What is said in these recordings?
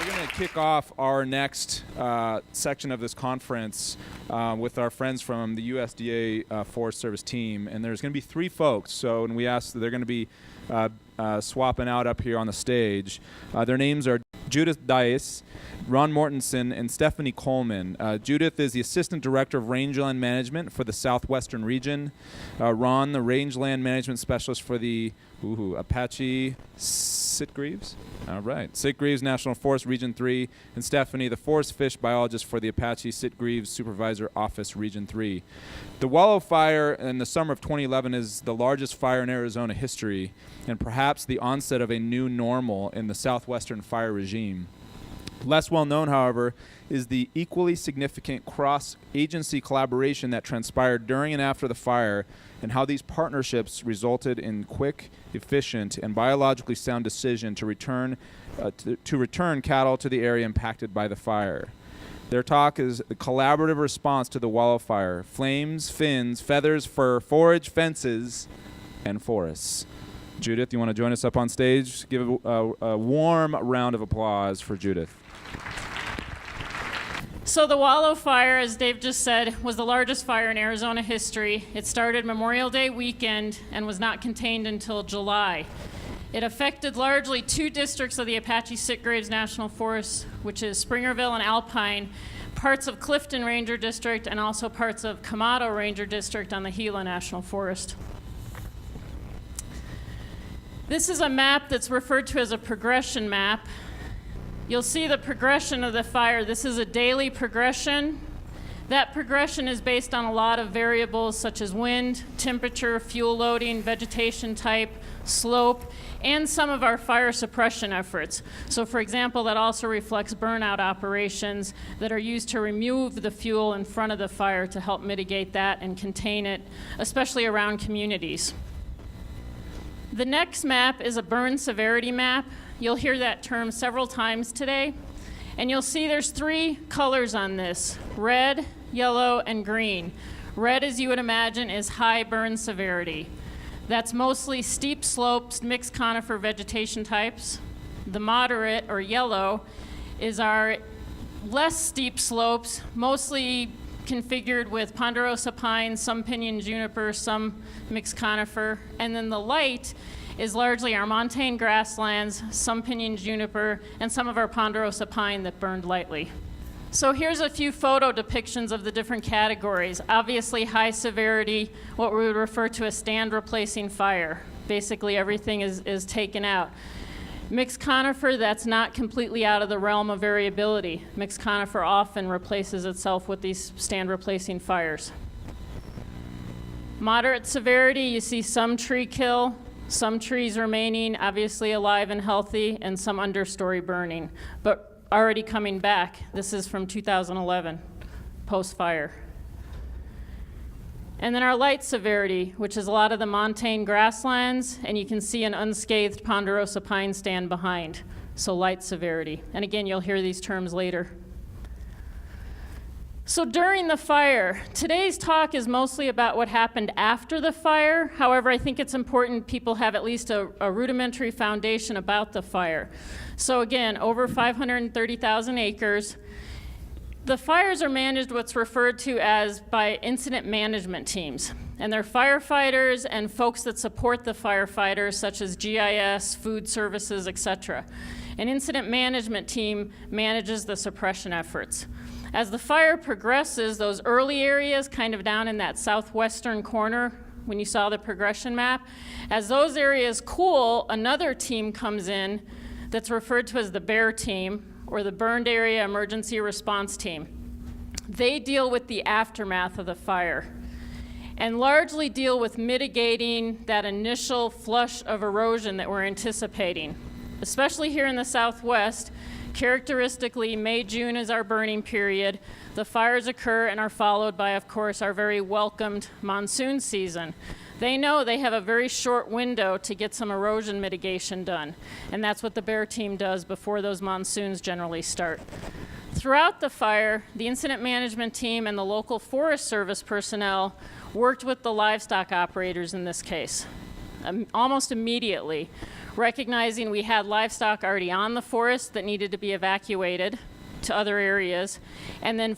We're going to kick off our next section of this conference with our friends from the USDA Forest Service team. And there's going to be three folks. So, and we asked that they're going to be swapping out up here on the stage. Their names are Judith Dyess, Ron Mortensen, and Stephanie Coleman. Judith is the Assistant Director of Rangeland Management for the Southwestern region. Ron, the Rangeland Management Specialist for the Apache Sitgreaves. All right, Sitgreaves National Forest Region 3. And Stephanie, the Forest Fish Biologist for the Apache Sitgreaves Supervisor Office Region 3. The Wallow Fire in the summer of 2011 is the largest fire in Arizona history and perhaps the onset of a new normal in the southwestern fire regime. Less well known, however, is the equally significant cross-agency collaboration that transpired during and after the fire and how these partnerships resulted in quick, efficient, and biologically sound decision to return cattle to the area impacted by the fire. Their talk is a collaborative response to the Wallow Fire: flames, fins, feathers, fur, forage, fences, and forests. Judith, you want to join us up on stage? Give a warm round of applause for Judith. So the Wallow Fire, as Dave just said, was the largest fire in Arizona history. It started Memorial Day weekend and was not contained until July. It affected largely two districts of the Apache Sitgreaves National Forest, which is Springerville and Alpine, parts of Clifton Ranger District, and also parts of Camado Ranger District on the Gila National Forest. This is a map that's referred to as a progression map. You'll see the progression of the fire. This is a daily progression. That progression is based on a lot of variables such as wind, temperature, fuel loading, vegetation type, slope, and some of our fire suppression efforts. So for example, that also reflects burnout operations that are used to remove the fuel in front of the fire to help mitigate that and contain it, especially around communities. The next map is a burn severity map. You'll hear that term several times today. And you'll see there's three colors on this: red, yellow, and green. Red, as you would imagine, is high burn severity. That's mostly steep slopes, mixed conifer vegetation types. The moderate, or yellow, is our less steep slopes, mostly configured with ponderosa pine, some pinyon juniper, some mixed conifer. And then the light is largely our montane grasslands, some pinyon juniper, and some of our ponderosa pine that burned lightly. So here's a few photo depictions of the different categories. Obviously high severity, what we would refer to as stand replacing fire. Basically everything is taken out. Mixed conifer, that's not completely out of the realm of variability. Mixed conifer often replaces itself with these stand replacing fires. Moderate severity, you see some tree kill, some trees remaining obviously alive and healthy, and some understory burning, but already coming back. This is from 2011, post-fire. And then our light severity, which is a lot of the montane grasslands, and you can see an unscathed ponderosa pine stand behind, so light severity. And again, you'll hear these terms later. So during the fire, today's talk is mostly about what happened after the fire. However, I think it's important people have at least a rudimentary foundation about the fire. So again, over 530,000 acres. The fires are managed what's referred to as by incident management teams. And they're firefighters and folks that support the firefighters, such as GIS, food services, etc. An incident management team manages the suppression efforts. As the fire progresses, those early areas kind of down in that southwestern corner, when you saw the progression map, as those areas cool, another team comes in that's referred to as the BEAR team, or the Burned Area Emergency Response Team. They deal with the aftermath of the fire and largely deal with mitigating that initial flush of erosion that we're anticipating. Especially here in the Southwest, characteristically, May, June is our burning period. The fires occur and are followed by, of course, our very welcomed monsoon season. They know they have a very short window to get some erosion mitigation done, and that's what the BEAR team does before those monsoons generally start. Throughout the fire, the incident management team and the local Forest Service personnel worked with the livestock operators in this case, almost immediately. recognizing we had livestock already on the forest that needed to be evacuated to other areas, and then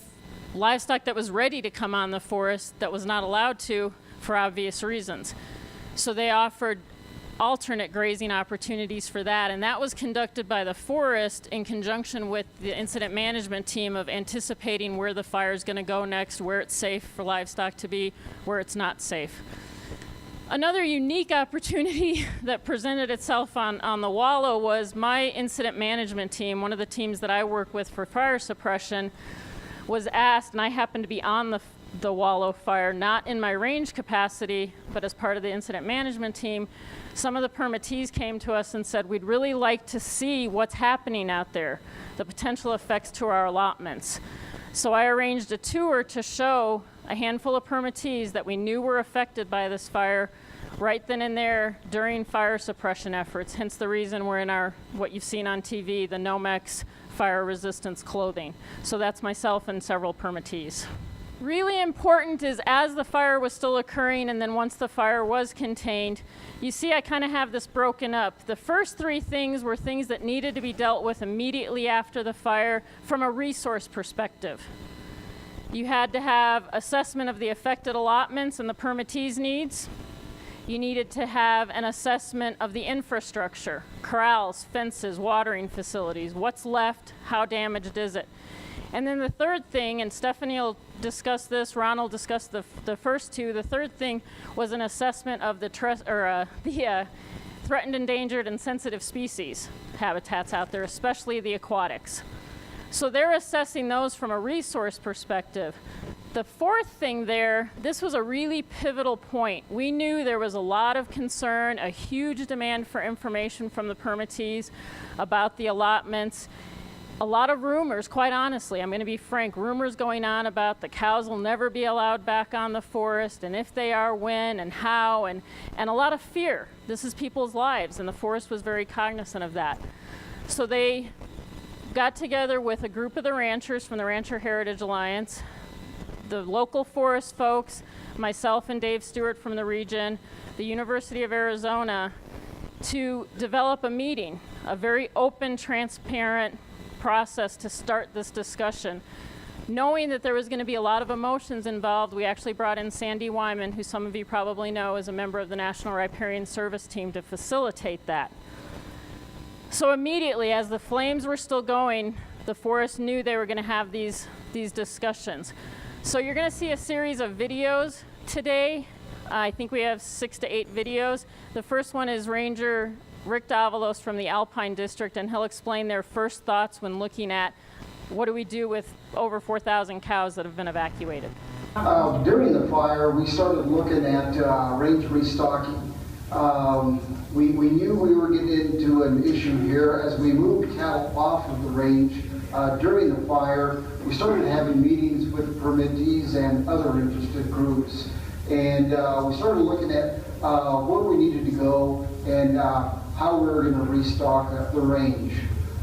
livestock that was ready to come on the forest that was not allowed to for obvious reasons. So they offered alternate grazing opportunities for that, and that was conducted by the forest in conjunction with the incident management team of anticipating where the fire is going to go next, where it's safe for livestock to be, where it's not safe. Another unique opportunity that presented itself on the Wallow was my incident management team, one of the teams that I work with for fire suppression, was asked, and I happened to be on the Wallow fire, not in my range capacity, but as part of the incident management team. Some of the permittees came to us and said, we'd really like to see what's happening out there, the potential effects to our allotments. So I arranged a tour to show a handful of permittees that we knew were affected by this fire right then and there during fire suppression efforts, hence the reason we're in our, what you've seen on TV, the Nomex fire resistance clothing. So that's myself and several permittees. Really important is as the fire was still occurring and then once the fire was contained, you see I kind of have this broken up. The first three things were things that needed to be dealt with immediately after the fire from a resource perspective. You had to have assessment of the affected allotments and the permittees' needs. You needed to have an assessment of the infrastructure, corrals, fences, watering facilities, what's left, how damaged is it. And then the third thing, and Stephanie will discuss this, Ron will discuss the first two, the third thing was an assessment of the threatened, endangered, and sensitive species habitats out there, especially the aquatics. So they're assessing those from a resource perspective. The fourth thing there, this was a really pivotal point. We knew there was a lot of concern, a huge demand for information from the permittees about the allotments. A lot of rumors, quite honestly, I'm going to be frank, rumors going on about the cows will never be allowed back on the forest, and if they are, when and how, and a lot of fear. This is people's lives, and the forest was very cognizant of that. So they got together with a group of the ranchers from the Rancher Heritage Alliance, the local forest folks, myself and Dave Stewart from the region, the University of Arizona, to develop a meeting, a very open, transparent process to start this discussion. Knowing that there was going to be a lot of emotions involved, we actually brought in Sandy Wyman, who some of you probably know is a member of the National Riparian Service team, to facilitate that. So immediately, as the flames were still going, the forest knew they were going to have these discussions. So you're going to see a series of videos today. I think we have 6 to 8 videos. The first one is Ranger Rick Davalos from the Alpine District, and he'll explain their first thoughts when looking at what do we do with over 4,000 cows that have been evacuated. During the fire, we started looking at range restocking. We knew we were getting into an issue here as we moved cattle off of the range. During the fire, we started having meetings with permittees and other interested groups. And we started looking at where we needed to go and how we were going to restock the range.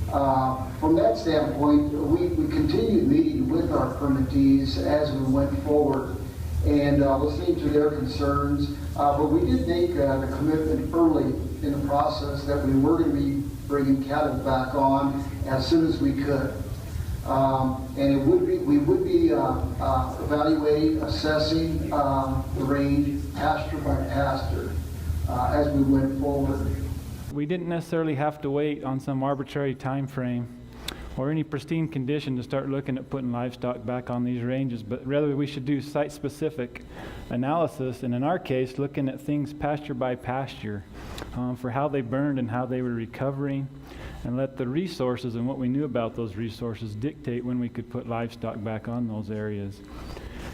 From that standpoint, we continued meeting with our permittees as we went forward and listening to their concerns. But we did make the commitment early in the process that we were going to be bringing cattle back on as soon as we could. And we would be evaluating, assessing the range pasture by pasture as we went forward. We didn't necessarily have to wait on some arbitrary time frame or any pristine condition to start looking at putting livestock back on these ranges, but rather we should do site-specific analysis, and in our case, looking at things pasture by pasture for how they burned and how they were recovering, and let the resources and what we knew about those resources dictate when we could put livestock back on those areas.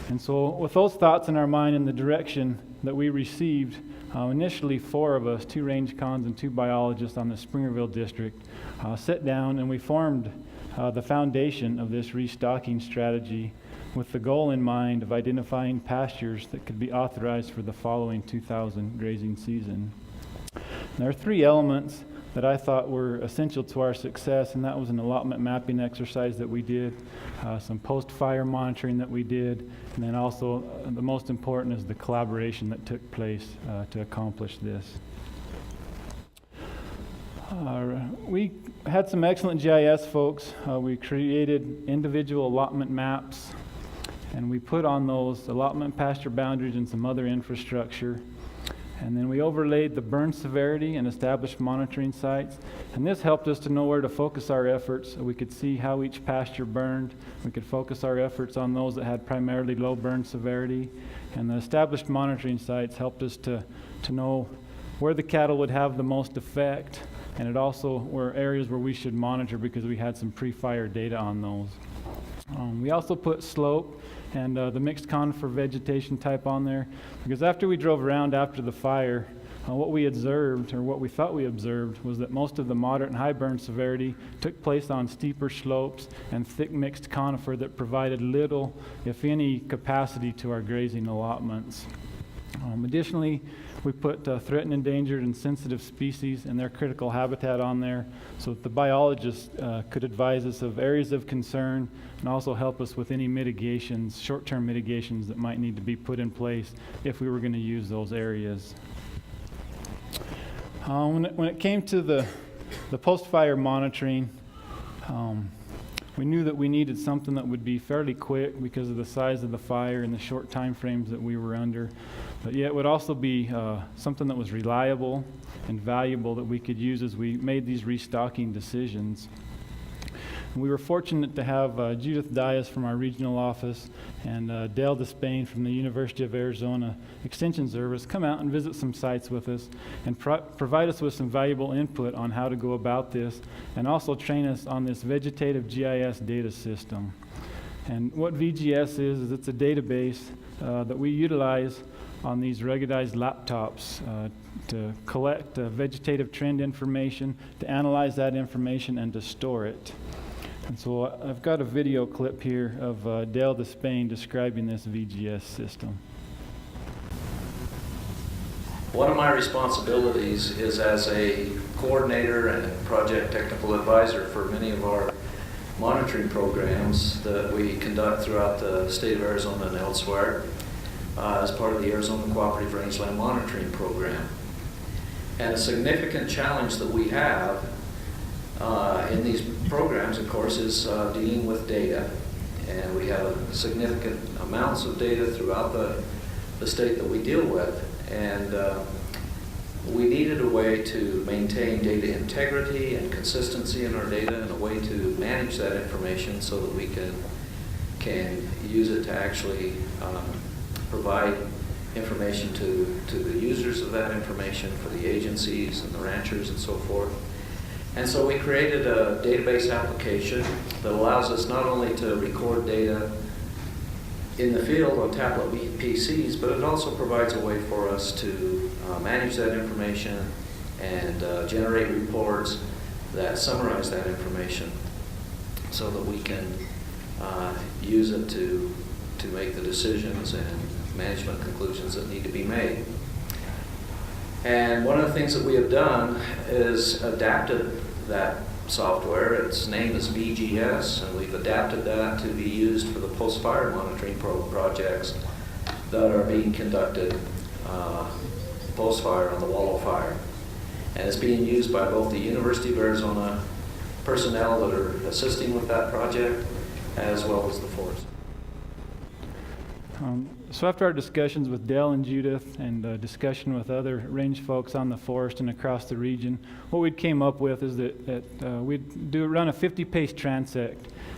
And so with those thoughts in our mind and the direction that we received, initially 4 of us, 2 range cons and 2 biologists on the Springerville district, sat down and we formed the foundation of this restocking strategy with the goal in mind of identifying pastures that could be authorized for the following 2000 grazing season. And there are 3 elements that I thought were essential to our success, and that was an allotment mapping exercise that we did, some post-fire monitoring that we did, and then also the most important is the collaboration that took place to accomplish this. We had some excellent GIS folks. We created individual allotment maps, and we put on those allotment pasture boundaries and some other infrastructure. And then we overlaid the burn severity and established monitoring sites. And this helped us to know where to focus our efforts. So we could see how each pasture burned. We could focus our efforts on those that had primarily low burn severity. And the established monitoring sites helped us to know where the cattle would have the most effect. And it also were areas where we should monitor because we had some pre-fire data on those. We also put slope and the mixed conifer vegetation type on there, because after we drove around after the fire, what we observed, or what we thought we observed, was that most of the moderate and high burn severity took place on steeper slopes and thick mixed conifer that provided little, if any, capacity to our grazing allotments. Additionally, we put threatened, endangered, and sensitive species and their critical habitat on there so that the biologists could advise us of areas of concern and also help us with any mitigations, short-term mitigations that might need to be put in place if we were going to use those areas. When it came to the post-fire monitoring, we knew that we needed something that would be fairly quick because of the size of the fire and the short time frames that we were under, but yet would also be something that was reliable and valuable that we could use as we made these restocking decisions. And we were fortunate to have Judith Dyess from our regional office and Dale Despain from the University of Arizona Extension Service come out and visit some sites with us and provide us with some valuable input on how to go about this, and also train us on this vegetative GIS data system. And what VGS is it's a database that we utilize on these ruggedized laptops to collect vegetative trend information, to analyze that information, and to store it. And so I've got a video clip here of Dale Despain describing this VGS system. One of my responsibilities is as a coordinator and project technical advisor for many of our monitoring programs that we conduct throughout the state of Arizona and elsewhere as part of the Arizona Cooperative Rangeland Monitoring Program. And a significant challenge that we have in these programs, of course, is dealing with data. And we have significant amounts of data throughout the state that we deal with. And we needed a way to maintain data integrity and consistency in our data, and a way to manage that information so that we can use it to actually provide information to the users of that information, for the agencies and the ranchers and so forth. And so we created a database application that allows us not only to record data in the field on tablet PCs, but it also provides a way for us to manage that information and generate reports that summarize that information so that we can use it to make the decisions and management conclusions that need to be made. And one of the things that we have done is adapted that software. Its name is VGS, and we've adapted that to be used for the post-fire monitoring projects that are being conducted post-fire on the Wallow Fire. And it's being used by both the University of Arizona personnel that are assisting with that project, as well as the forest. So after our discussions with Dale and Judith and discussion with other range folks on the forest and across the region, what we came up with is that we'd run a 50-pace transect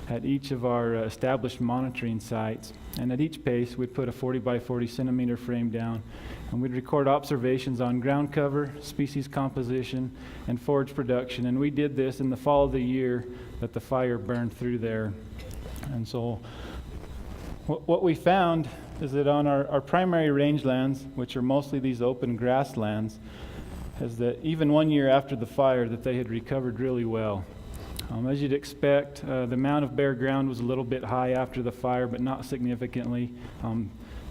at each of our established monitoring sites. And at each pace, we'd put a 40 by 40 centimeter frame down, and we'd record observations on ground cover, species composition, and forage production. And we did this in the fall of the year that the fire burned through there. And so what we found is that on our primary rangelands, which are mostly these open grasslands, is that even 1 year after the fire, that they had recovered really well. As you'd expect, the amount of bare ground was a little bit high after the fire, but not significantly.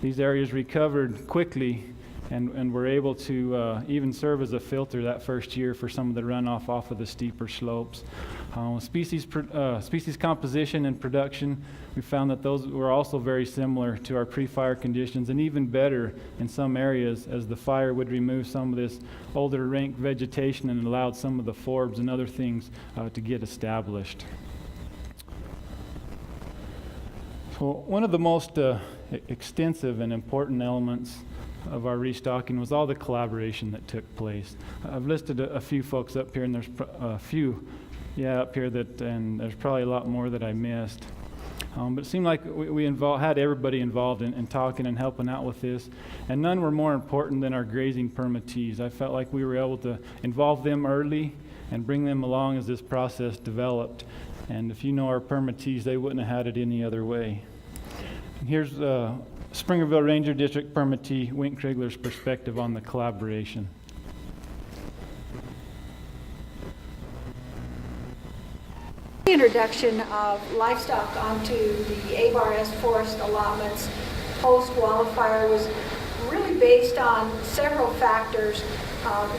These areas recovered quickly and were able to even serve as a filter that first year for some of the runoff off of the steeper slopes. Species composition and production, we found that those were also very similar to our pre-fire conditions, and even better in some areas, as the fire would remove some of this older rank vegetation and allowed some of the forbs and other things to get established. So one of the most extensive and important elements of our restocking was all the collaboration that took place. I've listed a few folks up here, and there's a few up here and there's probably a lot more that I missed. But it seemed like we had everybody involved in talking and helping out with this, and none were more important than our grazing permittees. I felt like we were able to involve them early and bring them along as this process developed. And if you know our permittees, they wouldn't have had it any other way. And here's Springerville Ranger District permittee Wink Krigler's perspective on the collaboration. The introduction of livestock onto the A-bar-S forest allotments post-wildfire was really based on several factors.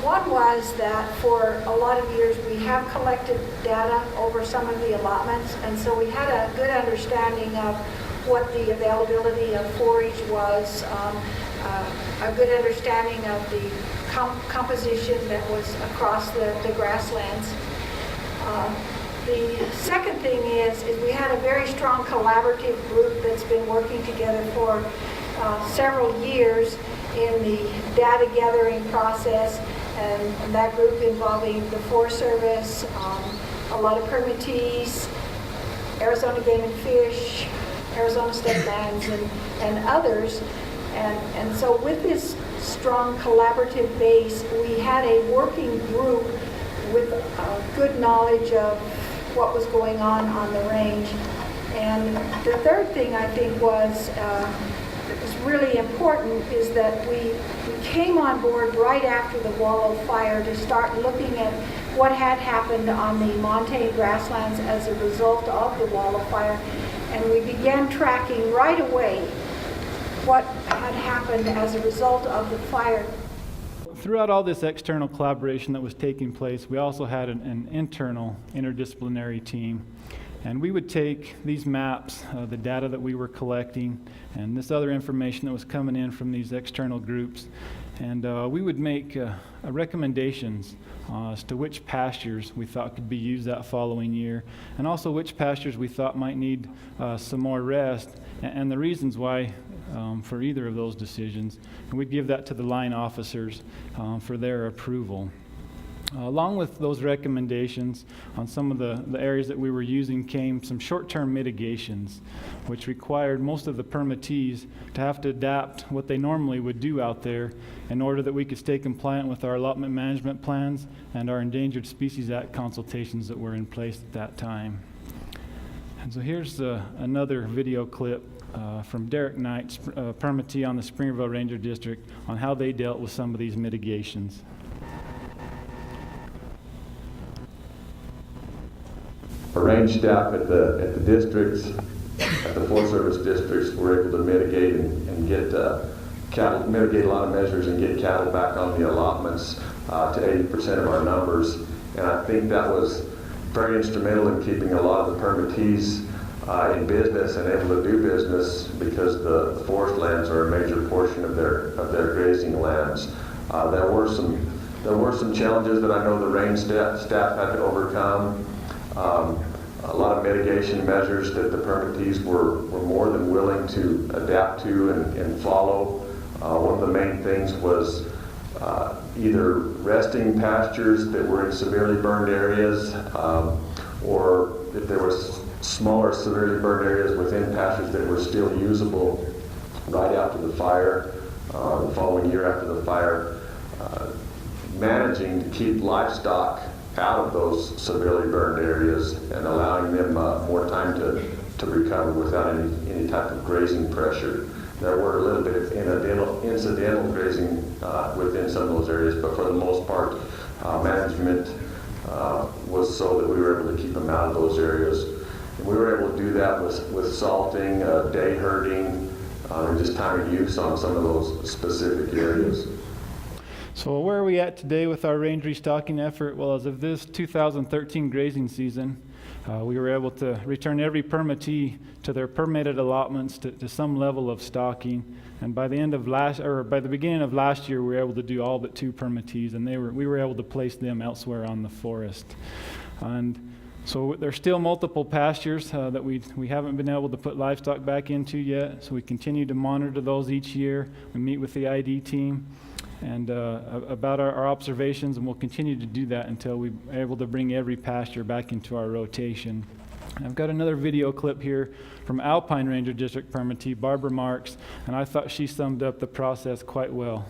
One was that for a lot of years we have collected data over some of the allotments, and so we had a good understanding of what the availability of forage was, a good understanding of the composition that was across the grasslands. The second thing is we had a very strong collaborative group that's been working together for several years in the data gathering process, and that group involving the Forest Service, a lot of permittees, Arizona Game and Fish, Arizona State Lands, and others. And so with this strong collaborative base, we had a working group with good knowledge of what was going on the range. And the third thing I think was really important is that we came on board right after the Wallow fire to start looking at what had happened on the montane grasslands as a result of the Wallow fire, and we began tracking right away what had happened as a result of the fire. Throughout all this external collaboration that was taking place, we also had an internal interdisciplinary team. And we would take these maps, the data that we were collecting, and this other information that was coming in from these external groups, and we would make recommendations as to which pastures we thought could be used that following year, and also which pastures we thought might need some more rest, and the reasons why for either of those decisions. And we'd give that to the line officers for their approval. Along with those recommendations on some of the areas that we were using came some short-term mitigations, which required most of the permittees to have to adapt what they normally would do out there in order that we could stay compliant with our allotment management plans and our Endangered Species Act consultations that were in place at that time. And so here's another video clip from Derek Knight's permittee on the Springerville Ranger District on how they dealt with some of these mitigations. Our range staff at the districts, at the Forest Service districts, were able to mitigate and get cattle, mitigate a lot of measures and get cattle back on the allotments to 80% of our numbers. And I think that was very instrumental in keeping a lot of the permittees in business and able to do business, because the forest lands are a major portion of their grazing lands. There were some challenges that I know the range staff had to overcome. A lot of mitigation measures that the permittees were more than willing to adapt to and follow. One of the main things was either resting pastures that were in severely burned areas, or if there was smaller severely burned areas within pastures that were still usable right after the fire, the following year after the fire, managing to keep livestock out of those severely burned areas and allowing them more time to recover without any type of grazing pressure. There were a little bit of incidental grazing within some of those areas, but for the most part, management was so that we were able to keep them out of those areas. And we were able to do that with salting, day herding, and just time of use on some of those specific areas. So where are we at today with our range restocking effort? Well, as of this 2013 grazing season, we were able to return every permittee to their permitted allotments to some level of stocking. And by the beginning of last year, we were able to do all but 2 permittees, and we were able to place them elsewhere on the forest. And so there's still multiple pastures that we haven't been able to put livestock back into yet. So we continue to monitor those each year. We meet with the ID team and about our observations, and we'll continue to do that until we're able to bring every pasture back into our rotation. I've got another video clip here from Alpine Ranger District permittee Barbara Marx, and I thought she summed up the process quite well.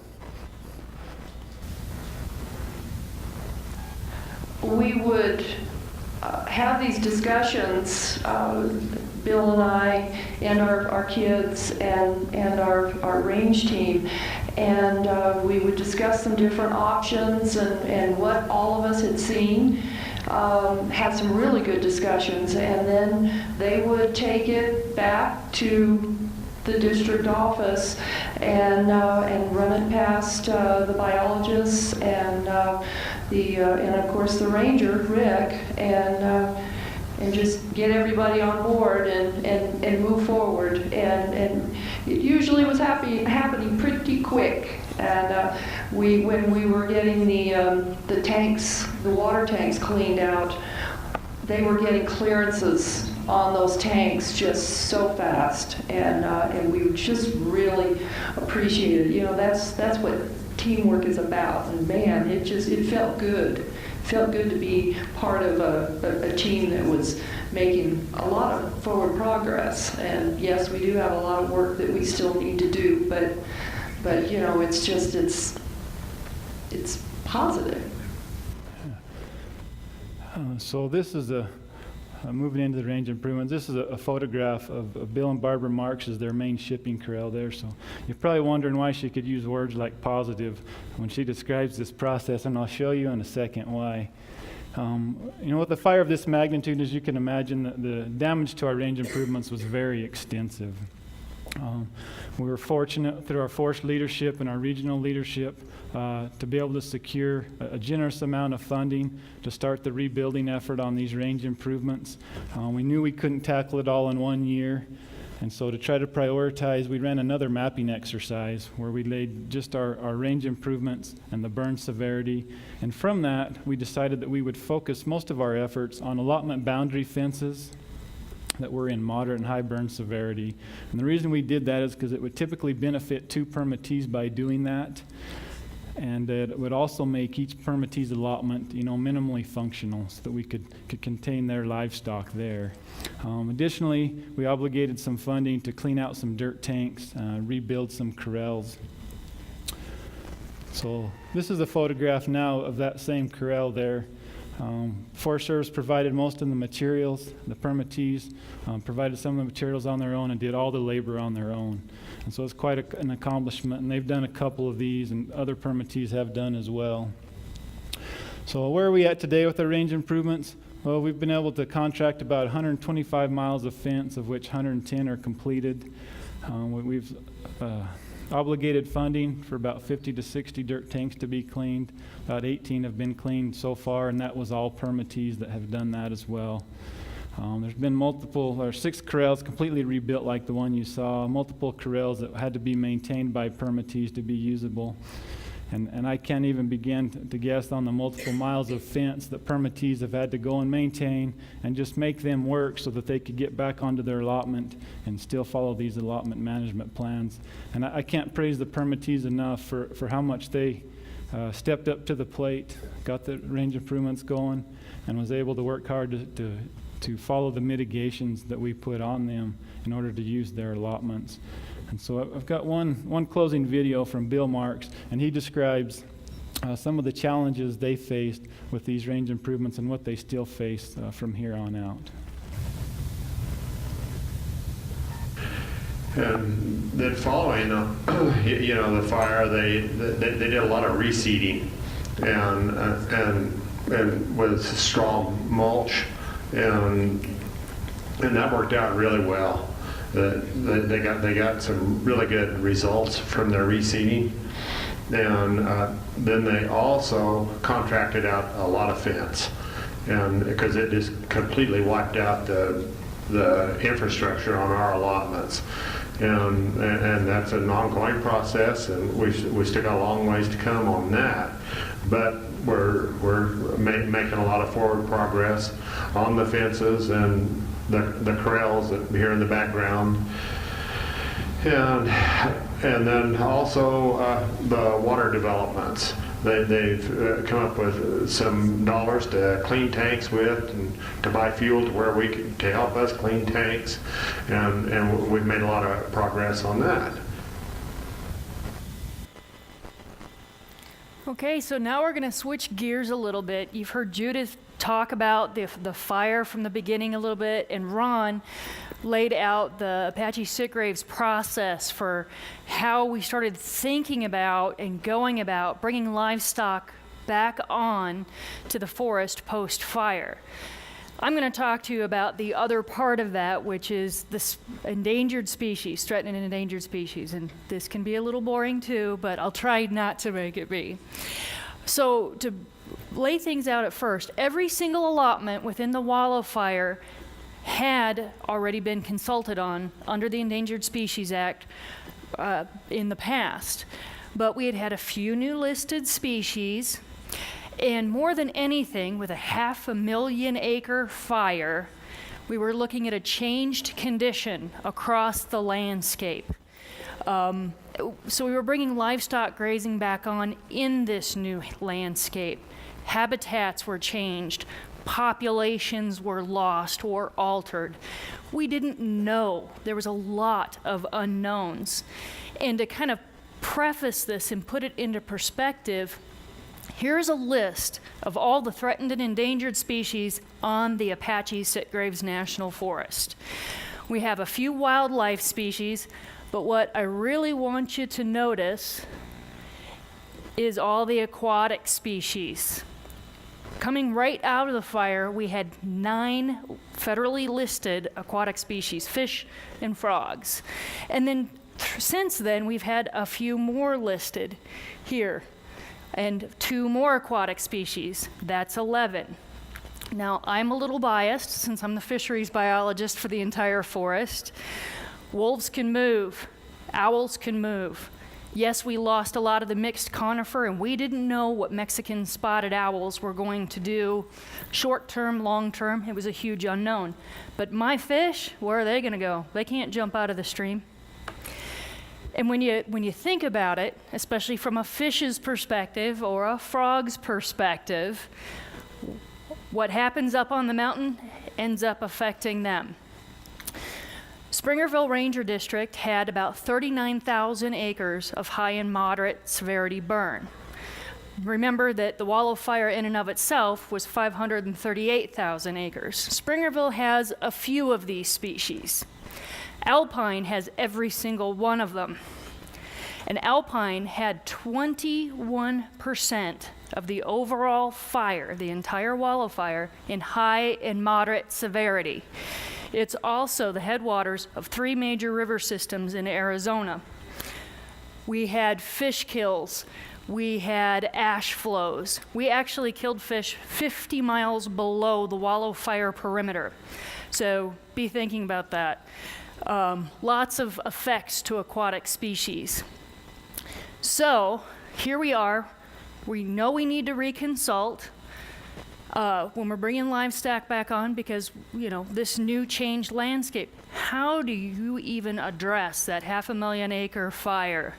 We would have these discussions, Bill and I and our kids and our range team, and we would discuss some different options and what all of us had seen. Have some really good discussions, and then they would take it back to the district office and run it past the biologists and of course the ranger Rick, and just get everybody on board and move forward, and it usually was happening pretty quick. And when we were getting the tanks, the water tanks cleaned out, they were getting clearances on those tanks just so fast, and we just really appreciated it. You know, that's what teamwork is about. And man, it felt good. It felt good to be part of a team that was making a lot of forward progress. And yes, we do have a lot of work that we still need to do, but you know, it's positive. So this is moving into the range improvements. This is a photograph of Bill and Barbara Marx as their main shipping corral there. So you're probably wondering why she could use words like positive when she describes this process, and I'll show you in a second why. You know, with a fire of this magnitude, as you can imagine, the damage to our range improvements was very extensive. We were fortunate through our forest leadership and our regional leadership to be able to secure a generous amount of funding to start the rebuilding effort on these range improvements. We knew we couldn't tackle it all in 1 year, and so to try to prioritize, we ran another mapping exercise where we laid just our range improvements and the burn severity, and from that we decided that we would focus most of our efforts on allotment boundary fences that were in moderate and high burn severity. And the reason we did that is because it would typically benefit 2 permittees by doing that, and it would also make each permittee's allotment, you know, minimally functional so that we could contain their livestock there. Additionally, we obligated some funding to clean out some dirt tanks, rebuild some corrals. So this is a photograph now of that same corral there. Forest Service provided most of the materials. The permittees provided some of the materials on their own and did all the labor on their own. And so it's quite an accomplishment, and they've done a couple of these, and other permittees have done as well. So where are we at today with our range improvements? Well, we've been able to contract about 125 miles of fence, of which 110 are completed. We've obligated funding for about 50 to 60 dirt tanks to be cleaned. About 18 have been cleaned so far, and that was all permittees that have done that as well. There's been 6 corrals completely rebuilt like the one you saw, multiple corrals that had to be maintained by permittees to be usable. And I can't even begin to guess on the multiple miles of fence that permittees have had to go and maintain and just make them work so that they could get back onto their allotment and still follow these allotment management plans. And I can't praise the permittees enough for how much they stepped up to the plate, got the range improvements going, and was able to work hard to follow the mitigations that we put on them in order to use their allotments. And so I've got one closing video from Bill Marx, and he describes some of the challenges they faced with these range improvements and what they still face from here on out. And then following the fire, they did a lot of reseeding and with strong mulch, and that worked out really well. They got some really good results from their reseeding, And then they also contracted out a lot of fence, and because it just completely wiped out the infrastructure on our allotments. And that's an ongoing process, and we still got a long ways to come on that. But we're making a lot of forward progress on the fences and the corrals that here in the background. And then also the water developments. They've come up with some dollars to clean tanks with, and to buy fuel to help us clean tanks, and we've made a lot of progress on that. Okay, so now we're going to switch gears a little bit. You've heard Judith talk about the fire from the beginning a little bit, and Ron laid out the Apache Sitgraves process for how we started thinking about and going about bringing livestock back on to the forest post-fire. I'm going to talk to you about the other part of that, which is the endangered species, threatened and endangered species. And this can be a little boring too, but I'll try not to make it be. So to lay things out at first, every single allotment within the Wallow Fire had already been consulted on under the Endangered Species Act in the past. But we had had a few new listed species, and more than anything, with a 500,000 acre fire, we were looking at a changed condition across the landscape. So we were bringing livestock grazing back on in this new landscape. Habitats were changed. Populations were lost or altered. We didn't know. There was a lot of unknowns. And to kind of preface this and put it into perspective, here's a list of all the threatened and endangered species on the Apache Sitgraves National Forest. We have a few wildlife species, but what I really want you to notice is all the aquatic species. Coming right out of the fire, we had 9 federally listed aquatic species, fish and frogs. And then since then, we've had a few more listed here, and 2 more aquatic species. That's 11. Now, I'm a little biased since I'm the fisheries biologist for the entire forest. Wolves can move. Owls can move. Yes, we lost a lot of the mixed conifer, and we didn't know what Mexican spotted owls were going to do short-term, long-term. It was a huge unknown. But my fish, where are they going to go? They can't jump out of the stream. And when you think about it, especially from a fish's perspective or a frog's perspective, what happens up on the mountain ends up affecting them. Springerville Ranger District had about 39,000 acres of high and moderate severity burn. Remember that the Wallow Fire in and of itself was 538,000 acres. Springerville has a few of these species. Alpine has every single one of them. And Alpine had 21% of the overall fire, the entire Wallow Fire, in high and moderate severity. It's also the headwaters of 3 major river systems in Arizona. We had fish kills. We had ash flows. We actually killed fish 50 miles below the Wallow Fire perimeter. So be thinking about that. Lots of effects to aquatic species. So here we are. We know we need to reconsult when we're bringing livestock back on because, this new changed landscape. How do you even address that 500,000 acre fire?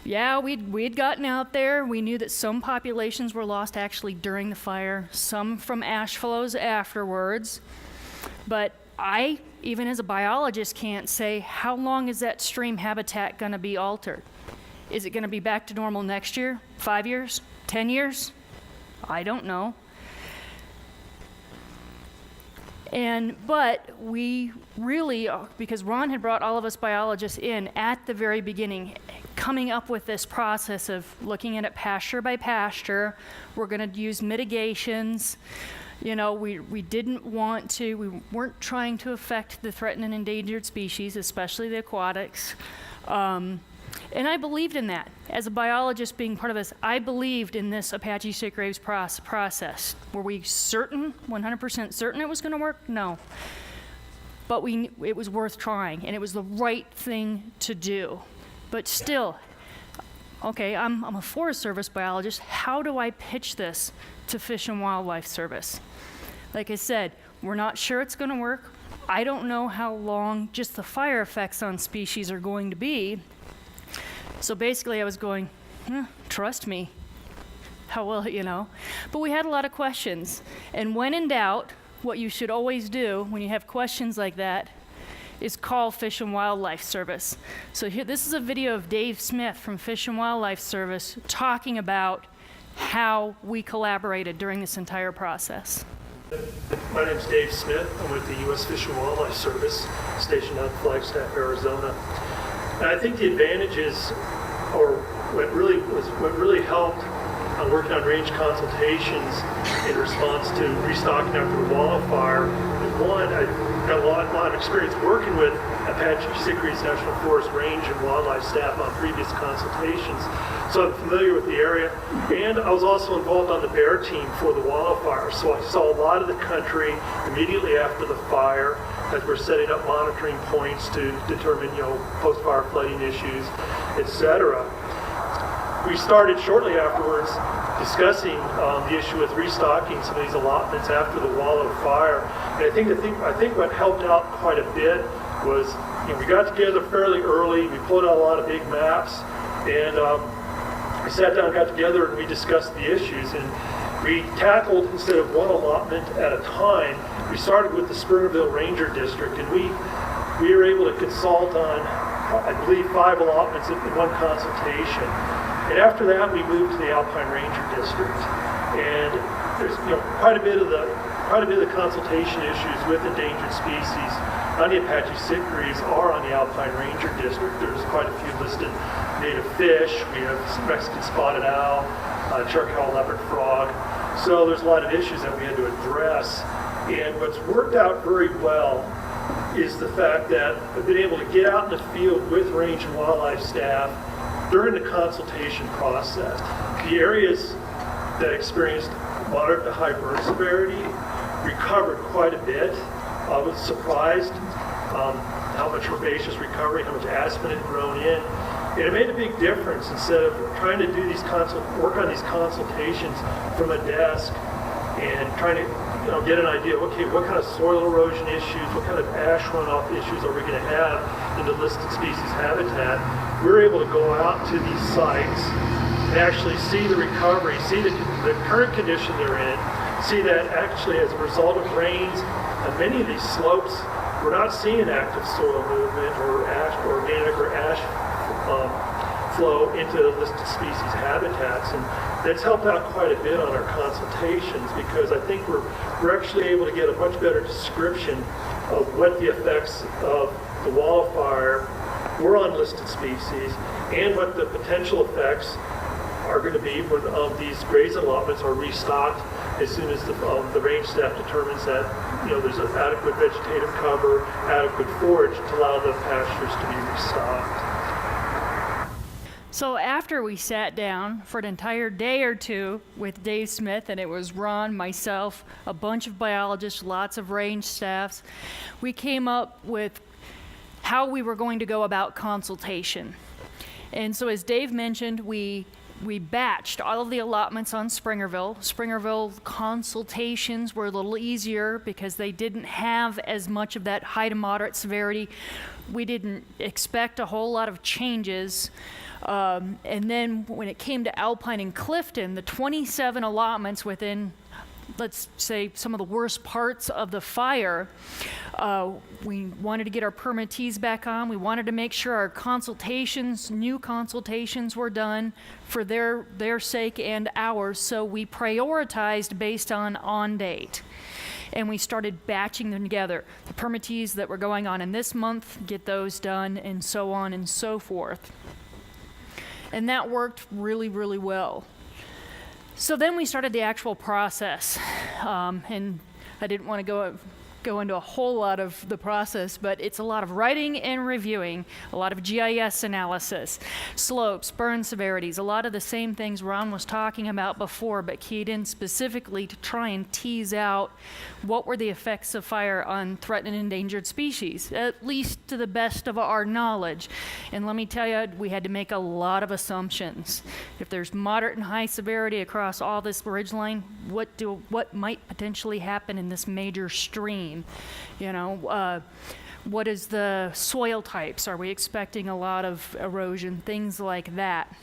Yeah, we'd gotten out there. We knew that some populations were lost actually during the fire, some from ash flows afterwards. But I, even as a biologist, can't say how long is that stream habitat going to be altered. Is it going to be back to normal next year, 5 years, 10 years? I don't know. But we really, because Ron had brought all of us biologists in at the very beginning, coming up with this process of looking at it pasture by pasture. We're going to use mitigations. We weren't trying to affect the threatened and endangered species, especially the aquatics. And And I believed in that. As a biologist being part of this, I believed in this Apache sick-raves process. Were we certain, 100% certain it was going to work? No. But it was worth trying, and it was the right thing to do. But still, okay, I'm a Forest Service biologist. How do I pitch this to Fish and Wildlife Service? Like I said, we're not sure it's going to work. I don't know how long just the fire effects on species are going to be. So basically I was going, trust me. How will you know? But we had a lot of questions. And when in doubt, what you should always do when you have questions like that is call Fish and Wildlife Service. So here, this is a video of Dave Smith from Fish and Wildlife Service talking about how we collaborated during this entire process. My name's Dave Smith. I'm with the U.S. Fish and Wildlife Service, stationed out in Flagstaff, Arizona. And I think the advantages, or what really helped on working on range consultations in response to restocking after the wildfire, is one, I got a lot of experience working with Apache Sick-Raves National Forest range and wildlife staff on previous consultations, so I'm familiar with the area. And I was also involved on the bear team for the wildfire, so I saw a lot of the country immediately after the fire as we're setting up monitoring points to determine, post-fire flooding issues, etc. We started shortly afterwards discussing the issue with restocking some of these allotments after the Wallow fire. And I think what helped out quite a bit was, we got together fairly early. We pulled out a lot of big maps, and we sat down, got together, and we discussed the issues. And we tackled, instead of one allotment at a time, we started with the Springerville Ranger District, and we were able to consult on, I believe, 5 allotments in one consultation. And after that, we moved to the Alpine Ranger District. And there's quite a bit of the consultation issues with endangered species on the Apache sick-raves are on the Alpine Ranger District. There's quite a few listed: native fish, we have Mexican spotted owl, charcoal leopard frog. So there's a lot of issues that we had to address. And what's worked out very well is the fact that I've been able to get out in the field with range and wildlife staff during the consultation process. The areas that experienced moderate to high burn severity recovered quite a bit. I was surprised how much herbaceous recovery, how much aspen had grown in. And it made a big difference. Instead of trying to do work on these consultations from a desk and trying to get an idea of, okay, what kind of soil erosion issues, what kind of ash runoff issues are we going to have in the listed species habitat, we're able to go out to these sites and actually see the recovery, see the current condition they're in, see that actually as a result of rains on many of these slopes, we're not seeing active soil movement or organic or ash flow into the listed species habitats. And that's helped out quite a bit on our consultations, because I think we're actually able to get a much better description of what the effects of the wildfire were on listed species and what the potential effects are going to be when these graze allotments are restocked as soon as the range staff determines that there's an adequate vegetative cover, adequate forage to allow the pastures to be restocked. So after we sat down for an entire day or two with Dave Smith, and it was Ron, myself, a bunch of biologists, lots of range staffs, we came up with how we were going to go about consultation. And so as Dave mentioned, we batched all of the allotments on Springerville. Springerville consultations were a little easier because they didn't have as much of that high to moderate severity. We didn't expect a whole lot of changes. And then when it came to Alpine and Clifton, the 27 allotments within, let's say, some of the worst parts of the fire, we wanted to get our permittees back on. We wanted to make sure our consultations, new consultations, were done for their sake and ours. So we prioritized based on date. And we started batching them together. The permittees that were going on in this month, get those done, and so on and so forth. And that worked really, really well. So then we started the actual process. And I didn't want to go go into a whole lot of the process, but it's a lot of writing and reviewing, a lot of GIS analysis, slopes, burn severities, a lot of the same things Ron was talking about before, but keyed in specifically to try and tease out what were the effects of fire on threatened and endangered species, at least to the best of our knowledge. And let me tell you, we had to make a lot of assumptions. If there's moderate and high severity across all this ridgeline, what might potentially happen in this major stream? You know, what is the soil types? Are we expecting a lot of erosion? Things like that.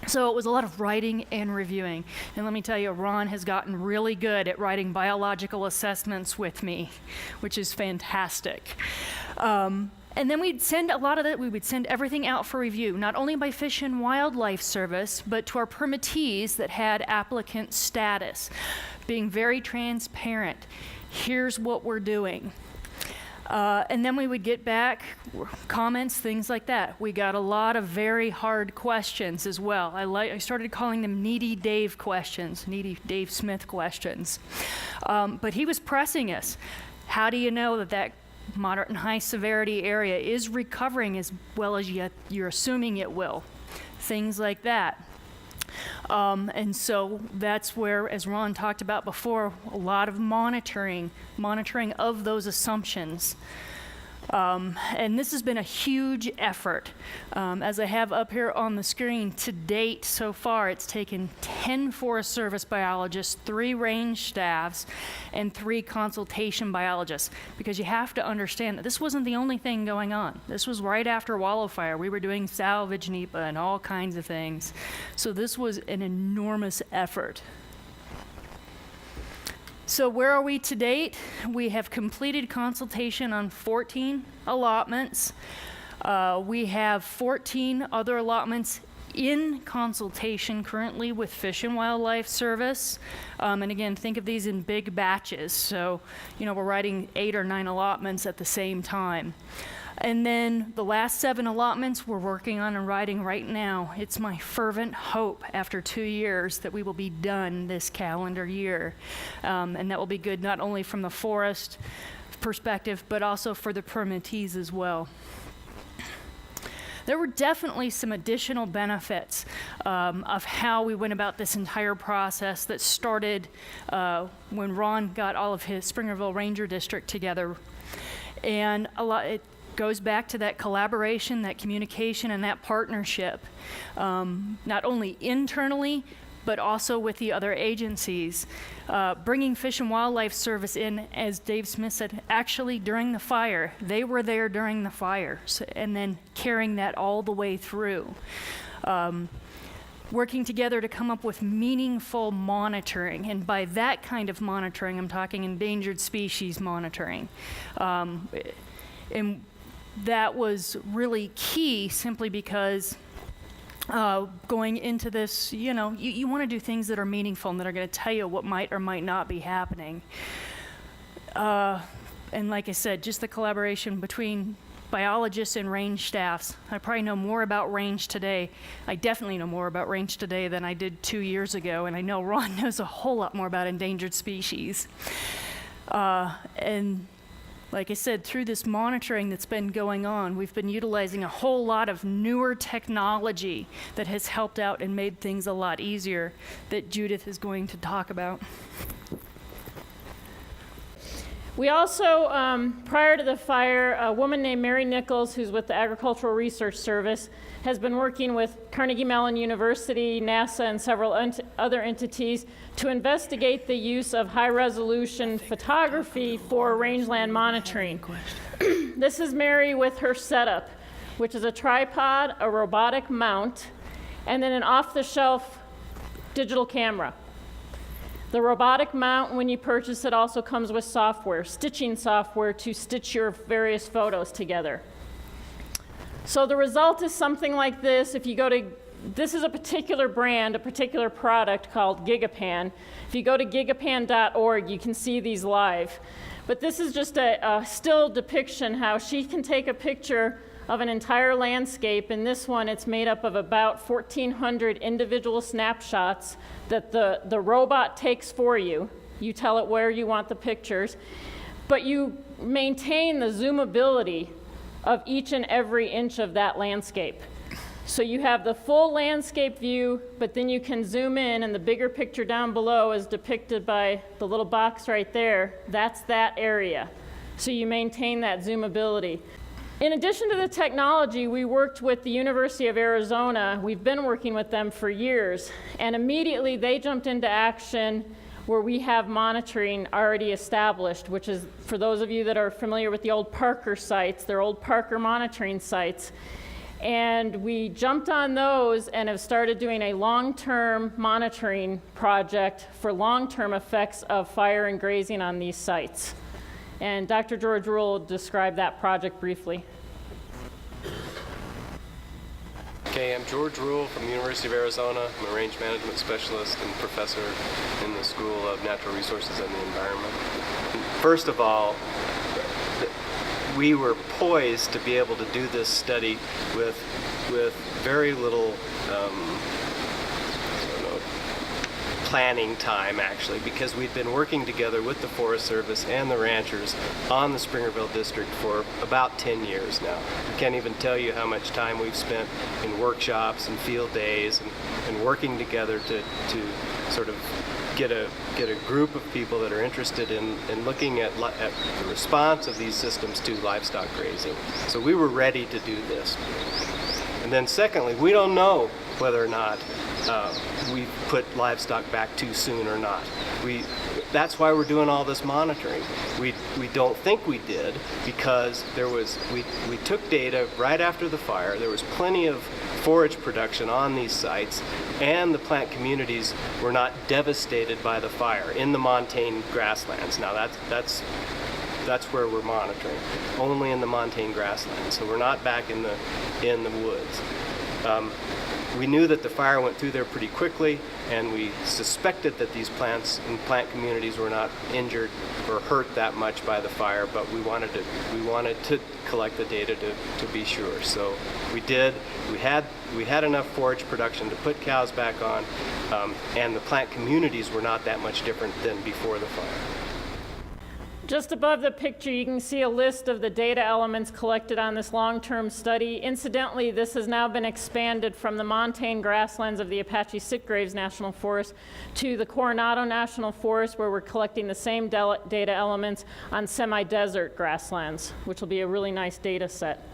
So it was a lot of writing and reviewing. And let me tell you, Ron has gotten really good at writing biological assessments with me, which is fantastic. And then we'd send a lot of that, we would send everything out for review, not only by Fish and Wildlife Service, but to our permittees that had applicant status, being very transparent. Here's what we're doing. And then we would get back comments, things like that. We got a lot of very hard questions as well. I started calling them Needy Dave questions, Needy Dave Smith questions. But he was pressing us. How do you know that moderate and high severity area is recovering as well as you're assuming it will? Things like that. And so that's where, as Ron talked about before, a lot of monitoring of those assumptions. And this has been a huge effort. As I have up here on the screen, to date so far, it's taken 10 Forest Service biologists, 3 range staffs, and 3 consultation biologists. Because you have to understand that this wasn't the only thing going on. This was right after Wallow Fire. We were doing salvage NEPA and all kinds of things. So this was an enormous effort. So where are we to date? We have completed consultation on 14 allotments. We have 14 other allotments in consultation currently with Fish and Wildlife Service. And again, think of these in big batches. So, we're writing 8 or 9 allotments at the same time. And then the last 7 allotments we're working on and writing right now. It's my fervent hope after 2 years that we will be done this calendar year. And that will be good not only from the forest perspective, but also for the permittees as well. There were definitely some additional benefits of how we went about this entire process that started when Ron got all of his Springerville Ranger District together. And it goes back to that collaboration, that communication, and that partnership, not only internally, but also with the other agencies. Bringing Fish and Wildlife Service in, as Dave Smith said, actually during the fire. They were there during the fire, and then carrying that all the way through. Working together to come up with meaningful monitoring. And by that kind of monitoring, I'm talking endangered species monitoring. And that was really key simply because going into this, you want to do things that are meaningful and that are going to tell you what might or might not be happening. And like I said, just the collaboration between biologists and range staffs. I probably know more about range today. I definitely know more about range today than I did 2 years ago, and I know Ron knows a whole lot more about endangered species. And like I said, through this monitoring that's been going on, we've been utilizing a whole lot of newer technology that has helped out and made things a lot easier that Judith is going to talk about. We also, prior to the fire, a woman named Mary Nichols, who's with the Agricultural Research Service, has been working with Carnegie Mellon University, NASA, and several other entities to investigate the use of high-resolution photography for rangeland monitoring. This is Mary with her setup, which is a tripod, a robotic mount, and then an off-the-shelf digital camera. The robotic mount, when you purchase it, also comes with software, stitching software to stitch your various photos together. So the result is something like this. If you go to, this is a particular brand, a particular product called Gigapan. If you go to gigapan.org, you can see these live. But this is just a still depiction how she can take a picture of an entire landscape. In this one, it's made up of about 1,400 individual snapshots that the robot takes for you. You tell it where you want the pictures. but you maintain the zoomability of each and every inch of that landscape. So you have the full landscape view, but then you can zoom in, and the bigger picture down below is depicted by the little box right there. That's that area. So you maintain that zoomability. In addition to the technology, we worked with the University of Arizona. We've been working with them for years, and immediately they jumped into action where we have monitoring already established, which is, for those of you that are familiar with the old Parker sites, they're old Parker monitoring sites. And we jumped on those and have started doing a long-term monitoring project for long-term effects of fire and grazing on these sites. And Dr. George Rule will describe that project briefly. Okay, I'm George Rule from the University of Arizona. I'm a range management specialist and professor in the School of Natural Resources and the Environment. First of all, we were poised to be able to do this study with very little planning time, actually, because we'd been working together with the Forest Service and the ranchers on the Springerville district for about 10 years now. I can't even tell you how much time we've spent in workshops and field days and working together to sort of get a group of people that are interested in looking at the response of these systems to livestock grazing. So we were ready to do this. And then secondly, we don't know whether or not we put livestock back too soon or not. That's why we're doing all this monitoring. We don't think we did, because we took data right after the fire. There was plenty of forage production on these sites, and the plant communities were not devastated by the fire in the montane grasslands. Now that's where we're monitoring, only in the montane grasslands. So we're not back in the woods. We knew that the fire went through there pretty quickly, and we suspected that these plants and plant communities were not injured or hurt that much by the fire, but we wanted to collect the data to be sure. So we did. We had enough forage production to put cows back on, and the plant communities were not that much different than before the fire. Just above the picture, you can see a list of the data elements collected on this long-term study. Incidentally, this has now been expanded from the montane grasslands of the Apache Sitgraves National Forest to the Coronado National Forest, where we're collecting the same data elements on semi-desert grasslands, which will be a really nice data set.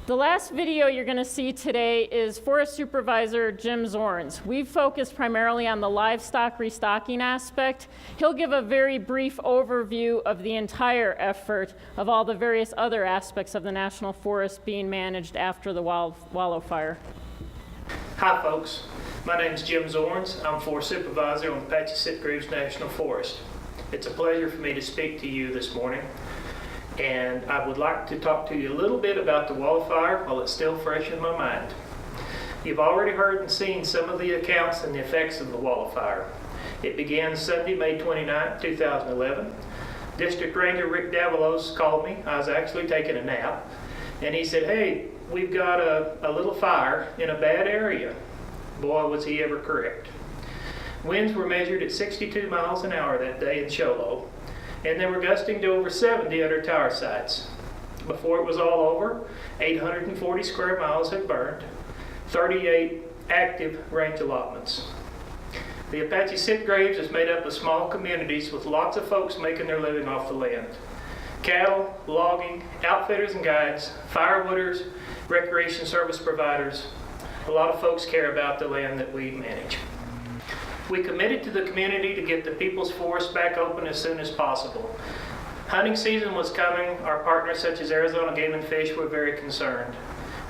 The last video you're going to see today is Forest Supervisor Jim Zorns. We've focused primarily on the livestock restocking aspect. He'll give a very brief overview of the entire effort of all the various other aspects of the National Forest being managed after the Wallow Fire. Hi folks, my name is Jim Zorns. I'm Forest Supervisor on the Apache Sitgraves National Forest. It's a pleasure for me to speak to you this morning. And I would like to talk to you a little bit about the Wallow Fire while it's still fresh in my mind. You've already heard and seen some of the accounts and the effects of the Wallow Fire. It began Sunday, May 29, 2011. District Ranger Rick Davalos called me. I was actually taking a nap. And he said, "Hey, we've got a little fire in a bad area." Boy, was he ever correct. Winds were measured at 62 miles an hour that day in Show Low, and they were gusting to over 70 at our tower sites. Before it was all over, 840 square miles had burned, 38 active range allotments. The Apache Sitgraves is made up of small communities with lots of folks making their living off the land. Cattle, logging, outfitters and guides, firewooders, recreation service providers. A lot of folks care about the land that we manage. We committed to the community to get the People's Forest back open as soon as possible. Hunting season was coming. Our partners such as Arizona Game and Fish were very concerned.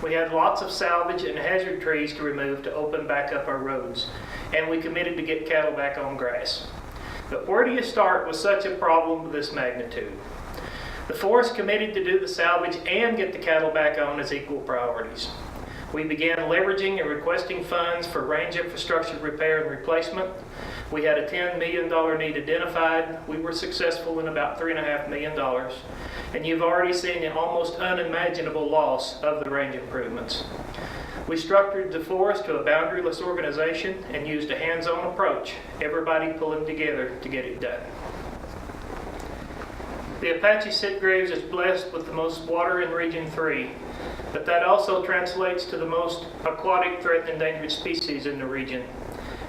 We had lots of salvage and hazard trees to remove to open back up our roads, and we committed to get cattle back on grass. But where do you start with such a problem of this magnitude? The forest committed to do the salvage and get the cattle back on as equal priorities. We began leveraging and requesting funds for range infrastructure repair and replacement. We had a $10 million need identified. We were successful in about $3.5 million. And you've already seen the almost unimaginable loss of the range improvements. We structured the forest to a boundaryless organization and used a hands-on approach, everybody pulling together to get it done. The Apache sitgraves is blessed with the most water in Region 3, but that also translates to the most aquatic threatened endangered species in the region.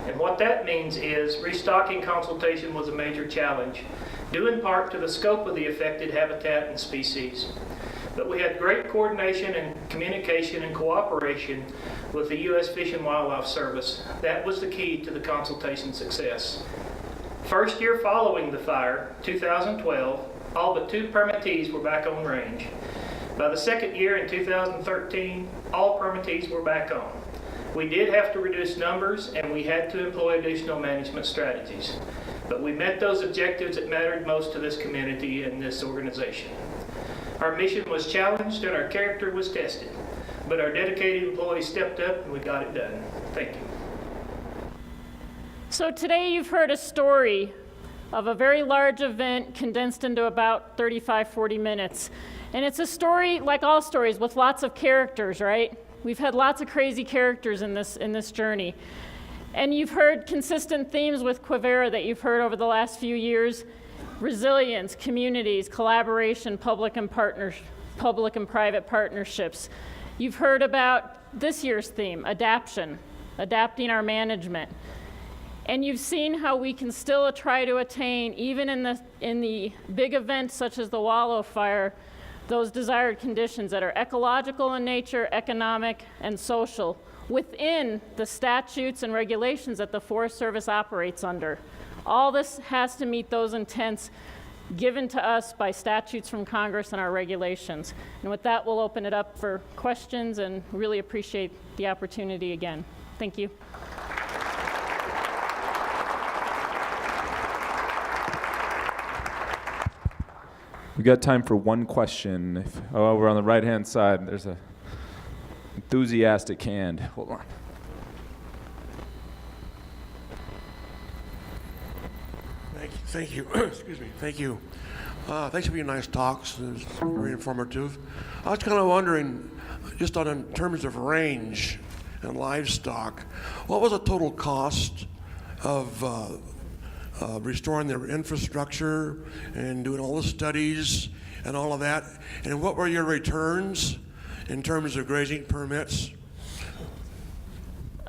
And what that means is restocking consultation was a major challenge, due in part to the scope of the affected habitat and species. But we had great coordination and communication and cooperation with the U.S. Fish and Wildlife Service. That was the key to the consultation success. First year following the fire, 2012, all but 2 permittees were back on range. By the second year in 2013, all permittees were back on. We did have to reduce numbers and we had to employ additional management strategies. But we met those objectives that mattered most to this community and this organization. Our mission was challenged and our character was tested, but our dedicated employees stepped up and we got it done. Thank you. So today you've heard a story of a very large event condensed into about 35, 40 minutes. And it's a story, like all stories, with lots of characters, right? We've had lots of crazy characters in this journey. And you've heard consistent themes with Quivira that you've heard over the last few years: resilience, communities, collaboration, public and private partnerships. You've heard about this year's theme, adapting our management. And you've seen how we can still try to attain, even in the big events such as the Wallow Fire, those desired conditions that are ecological in nature, economic, and social, within the statutes and regulations that the Forest Service operates under. All this has to meet those intents given to us by statutes from Congress and our regulations. And with that, we'll open it up for questions and really appreciate the opportunity again. Thank you. We got time for one question. We're on the right-hand side. There's a enthusiastic hand. Hold on. Thank you. Excuse me. Thank you. Thanks for your nice talks. It was very informative. I was kind of wondering, just in terms of range and livestock, what was the total cost of restoring their infrastructure and doing all the studies and all of that? And what were your returns in terms of grazing permits?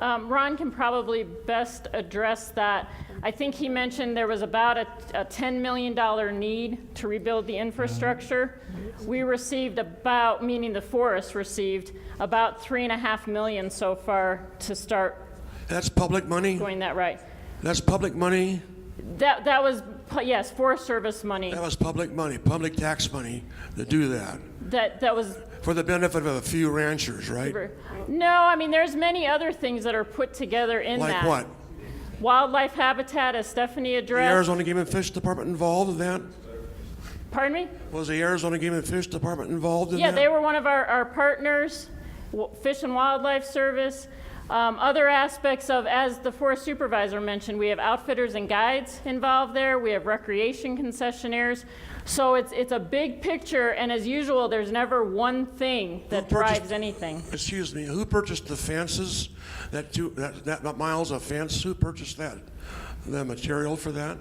Ron can probably best address that. I think he mentioned there was about a $10 million need to rebuild the infrastructure. We received about, meaning the forest received, about $3.5 million so far to start. That's public money? Going that right. That's public money? That was, yes, Forest Service money. That was public money, public tax money to do that. That was for the benefit of a few ranchers, right? No, I mean, there's many other things that are put together in that. Like what? Wildlife habitat, as Stephanie addressed. The Arizona Game and Fish Department involved in that? Pardon me? Was the Arizona Game and Fish Department involved in that? Yeah, they were one of our partners, Fish and Wildlife Service. Other aspects of, as the forest supervisor mentioned, we have outfitters and guides involved there. We have recreation concessionaires. So it's a big picture, and as usual, there's never one thing that drives anything. Excuse me, who purchased the fences, that miles of fence? Who purchased that? The material for that?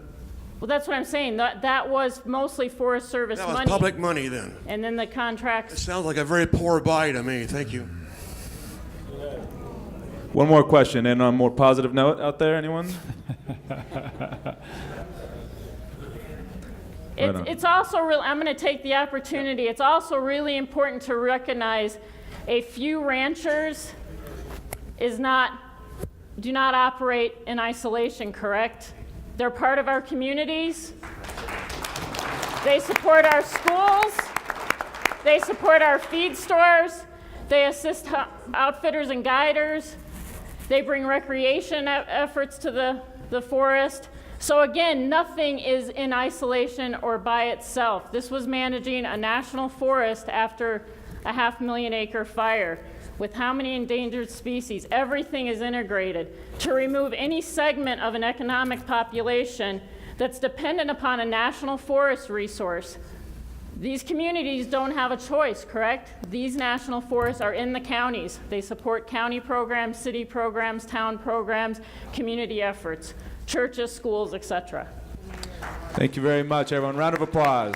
Well, that's what I'm saying. That was mostly Forest Service money. That was public money then. And then the contracts. It sounds like a very poor buy to me. Thank you. One more question, and on a more positive note out there, anyone? It's also really, I'm going to take the opportunity, it's also really important to recognize a few ranchers do not operate in isolation, correct? They're part of our communities. They support our schools. They support our feed stores. They assist outfitters and guiders. They bring recreation efforts to the forest. So again, nothing is in isolation or by itself. This was managing a national forest after a 500,000 acre fire with how many endangered species. Everything is integrated to remove any segment of an economic population that's dependent upon a national forest resource. These communities don't have a choice, correct? These national forests are in the counties. They support county programs, city programs, town programs, community efforts, churches, schools, etc. Thank you very much, everyone. Round of applause.